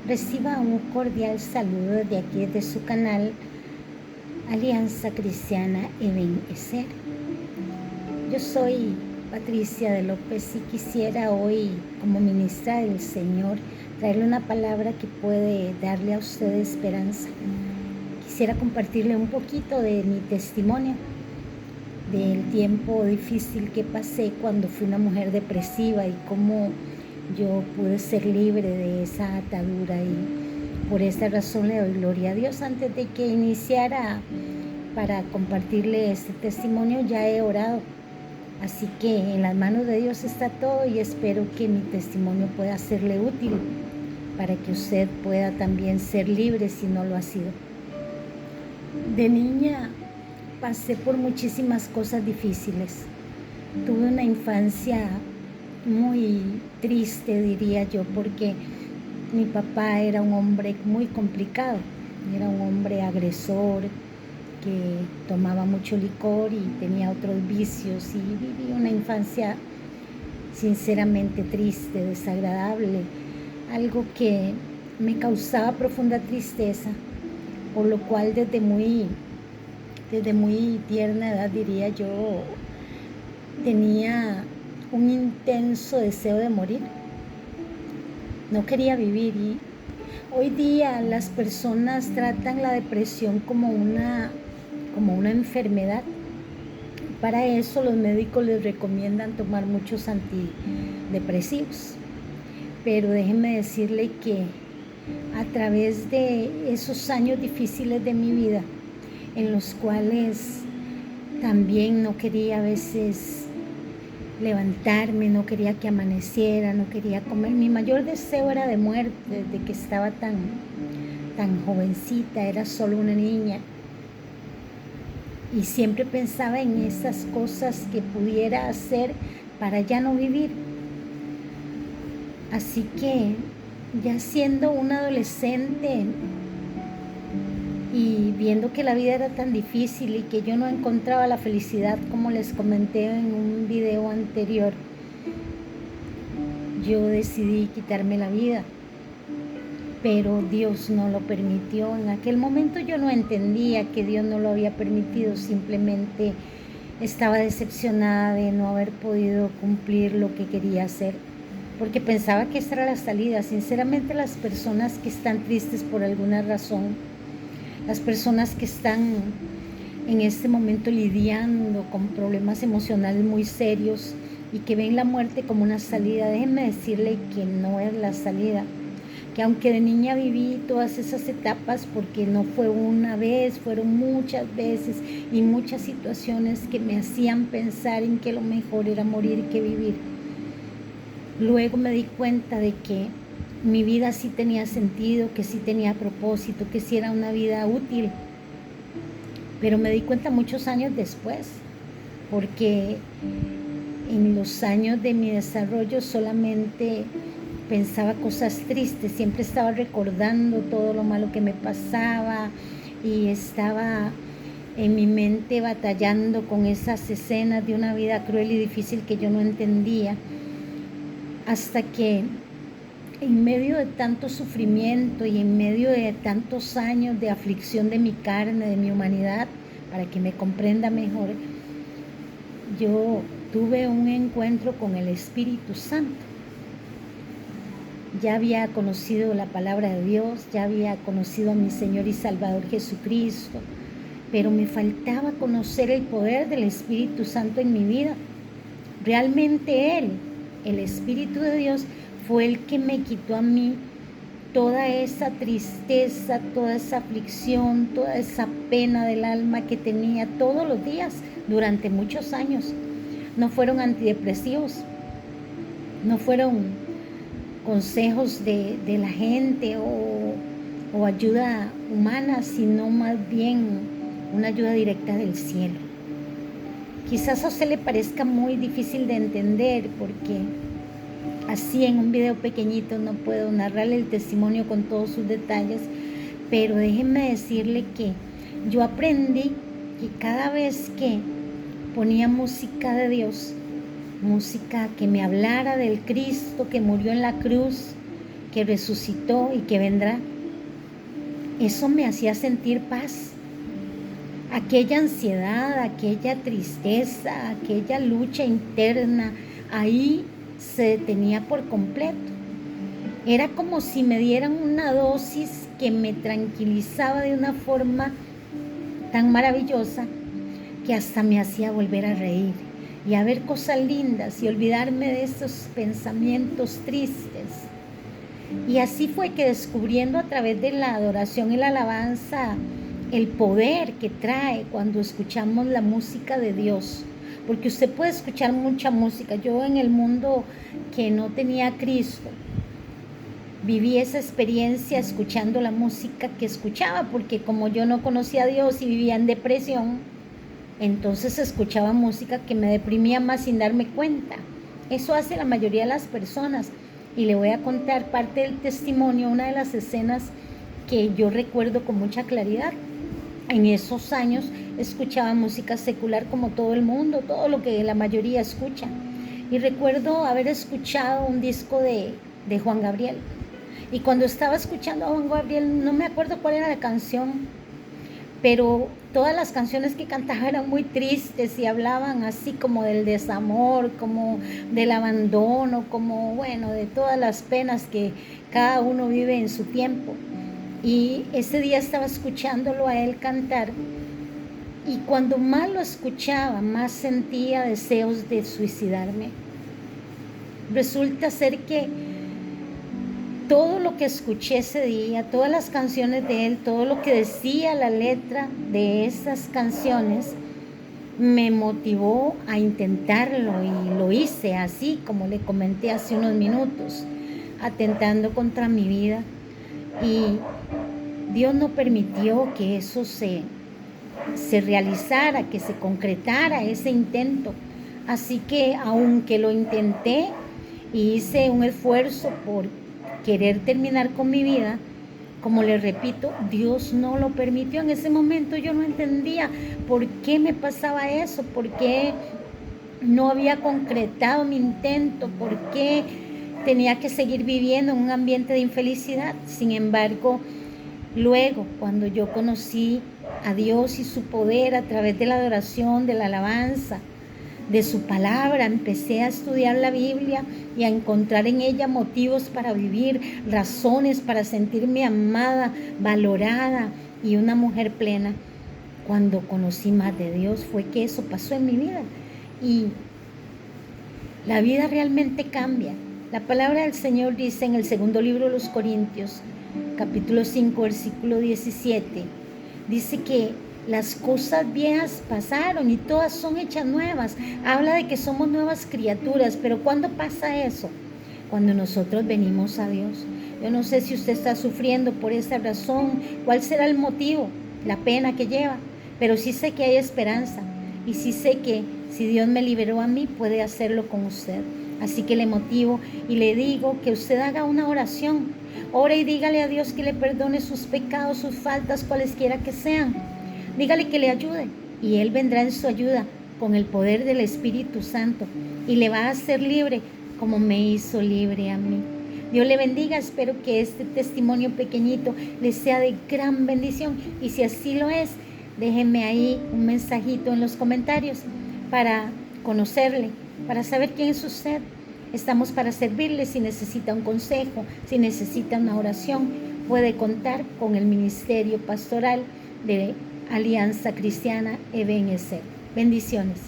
Reciba un cordial saludo desde aquí, desde su canal Alianza Cristiana Ebenezer. Yo soy Patricia de López y quisiera hoy, como ministra del Señor, traerle una palabra que puede darle a usted esperanza. Quisiera compartirle un poquito de mi testimonio, del tiempo difícil que pasé cuando fui una mujer depresiva y cómo yo pude ser libre de esa atadura, y por esta razón le doy gloria a Dios. Antes de que iniciara para compartirle este testimonio, ya he orado, así que en las manos de Dios está todo y espero que mi testimonio pueda serle útil para que usted pueda también ser libre si no lo ha sido. De niña pasé por muchísimas cosas difíciles. Tuve una infancia muy triste, diría yo, porque mi papá era un hombre muy complicado. Era un hombre agresor que tomaba mucho licor y tenía otros vicios, y viví una infancia sinceramente triste, desagradable, algo que me causaba profunda tristeza, por lo cual desde muy tierna edad, diría yo, tenía un intenso deseo de morir. No quería vivir, y hoy día las personas tratan la depresión como una enfermedad. Para eso los médicos les recomiendan tomar muchos antidepresivos. Pero déjenme decirle que a través de esos años difíciles de mi vida, en los cuales también no quería a veces levantarme, no quería que amaneciera, no quería comer. Mi mayor deseo era de muerte desde que estaba tan jovencita, era solo una niña. Y siempre pensaba en esas cosas que pudiera hacer para ya no vivir. Así que ya siendo una adolescente y viendo que la vida era tan difícil y que yo no encontraba la felicidad, como les comenté en un video anterior, yo decidí quitarme la vida, pero Dios no lo permitió. En aquel momento yo no entendía que Dios no lo había permitido, simplemente estaba decepcionada de no haber podido cumplir lo que quería hacer, porque pensaba que esta era la salida. Sinceramente, las personas que están tristes por alguna razón, las personas que están en este momento lidiando con problemas emocionales muy serios y que ven la muerte como una salida, déjenme decirle que no es la salida. Que aunque de niña viví todas esas etapas, porque no fue una vez, fueron muchas veces y muchas situaciones que me hacían pensar en que lo mejor era morir que vivir. Luego me di cuenta de que mi vida sí tenía sentido, que sí tenía propósito, que sí era una vida útil. Pero me di cuenta muchos años después, porque en los años de mi desarrollo solamente pensaba cosas tristes, siempre estaba recordando todo lo malo que me pasaba y estaba en mi mente batallando con esas escenas de una vida cruel y difícil que yo no entendía, hasta que en medio de tanto sufrimiento y en medio de tantos años de aflicción de mi carne, de mi humanidad, para que me comprenda mejor, yo tuve un encuentro con el Espíritu Santo. Ya había conocido la palabra de Dios, ya había conocido a mi Señor y Salvador Jesucristo, pero me faltaba conocer el poder del Espíritu Santo en mi vida. Realmente Él, el Espíritu de Dios, fue el que me quitó a mí toda esa tristeza, toda esa aflicción, toda esa pena del alma que tenía todos los días durante muchos años. No fueron antidepresivos, no fueron consejos de la gente o ayuda humana, sino más bien una ayuda directa del cielo. Quizás a usted le parezca muy difícil de entender, porque así en un video pequeñito no puedo narrarle el testimonio con todos sus detalles, pero déjenme decirle que yo aprendí que cada vez que ponía música de Dios, música que me hablara del Cristo que murió en la cruz, que resucitó y que vendrá. Eso me hacía sentir paz. Aquella ansiedad, aquella tristeza, aquella lucha interna, ahí se detenía por completo. Era como si me dieran una dosis que me tranquilizaba de una forma tan maravillosa que hasta me hacía volver a reír y a ver cosas lindas y olvidarme de esos pensamientos tristes. Y así fue que, descubriendo a través de la adoración y la alabanza el poder que trae cuando escuchamos la música de Dios, porque usted puede escuchar mucha música. Yo, en el mundo que no tenía a Cristo, viví esa experiencia escuchando la música que escuchaba, porque como yo no conocía a Dios y vivía en depresión, entonces escuchaba música que me deprimía más sin darme cuenta. Eso hace la mayoría de las personas. Y le voy a contar parte del testimonio, una de las escenas que yo recuerdo con mucha claridad. En esos años escuchaba música secular como todo el mundo, todo lo que la mayoría escucha. Y recuerdo haber escuchado un disco de Juan Gabriel. Y cuando estaba escuchando a Juan Gabriel, no me acuerdo cuál era la canción, pero todas las canciones que cantaba eran muy tristes y hablaban así como del desamor, como del abandono, como, bueno, de todas las penas que cada uno vive en su tiempo. Y ese día estaba escuchándolo a él cantar, y cuando más lo escuchaba, más sentía deseos de suicidarme. Resulta ser que todo lo que escuché ese día, todas las canciones de él, todo lo que decía la letra de esas canciones, me motivó a intentarlo, y lo hice así como le comenté hace unos minutos, atentando contra mi vida. Y Dios no permitió que eso se realizara, que se concretara ese intento. Así que, aunque lo intenté y hice un esfuerzo por querer terminar con mi vida, como les repito, Dios no lo permitió. En ese momento yo no entendía por qué me pasaba eso, por qué no había concretado mi intento, por qué tenía que seguir viviendo en un ambiente de infelicidad. Sin embargo, luego, cuando yo conocí a Dios y su poder a través de la adoración, de la alabanza, de su palabra, empecé a estudiar la Biblia y a encontrar en ella motivos para vivir, razones para sentirme amada, valorada y una mujer plena. Cuando conocí más de Dios, fue que eso pasó en mi vida, y la vida realmente cambia. La palabra del Señor dice en el segundo libro de los Corintios, capítulo 5, versículo 17, dice que las cosas viejas pasaron y todas son hechas nuevas. Habla de que somos nuevas criaturas, pero ¿cuándo pasa eso? Cuando nosotros venimos a Dios. Yo no sé si usted está sufriendo por esa razón, cuál será el motivo, la pena que lleva, pero sí sé que hay esperanza, y sí sé que si Dios me liberó a mí, puede hacerlo con usted. Así que le motivo y le digo que usted haga una oración. Ore y dígale a Dios que le perdone sus pecados, sus faltas, cualesquiera que sean. Dígale que le ayude, y Él vendrá en su ayuda con el poder del Espíritu Santo y le va a hacer libre como me hizo libre a mí. Dios le bendiga. Espero que este testimonio pequeñito le sea de gran bendición, y si así lo es, déjenme ahí un mensajito en los comentarios para conocerle, para saber quién es usted. Estamos para servirle. Si necesita un consejo, si necesita una oración, puede contar con el ministerio pastoral de Alianza Cristiana Ebenezer. Bendiciones.